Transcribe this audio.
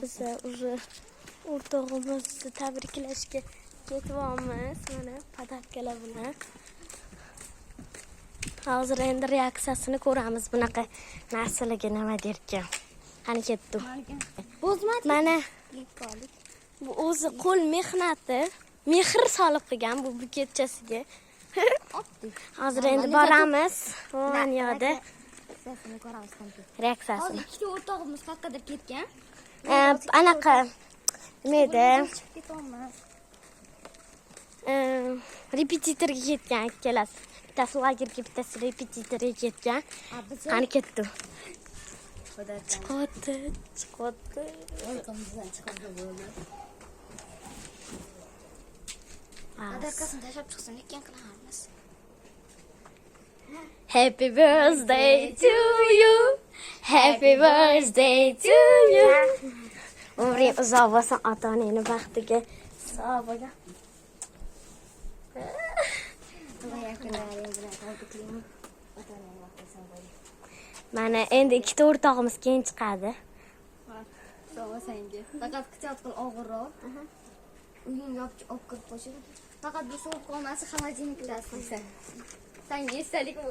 Biz уже o'rtog'imizni tabriklashga ketyapmiz. Mana podarkalar bilan. Hozir endi reaksiyasini ko'ramiz. Bunaqa narsalarga nima derkan. Qani ketdi. Mana bu o'zi qo'l mehnati, mehr solib qilgan bu buketchasiga. Hozir endi boramiz. Mana yo'da reaksiyasini ko'ramiz. Reaksiyasini. Hozir ikkita o'rtog'imiz qayergadir ketgan. Anaqa nima edi? Repetitorga ketgan ikkalasi. Bittasi lagerga, bittasi repetitorga ketgan. Qani ketdi. Chiqdi. Orqamizdan chiqadi bo'ldi. Podarkasini tashlab chiqsin, lekin qilamiz. Happy birthday to you. Happy birthday to you. Umring uzoq bo'lsin, ota-onangning baxtiga, sog'ligiga. Mana endi ikkita o'rtog'imiz keyin chiqadi. Sog'a senga. Faqat qichotqil og'irroq. Uyingga olib kirib qo'yishadi. Faqat bu sovuq qolmasa xolodilnikda sen. Senga esdalik bu.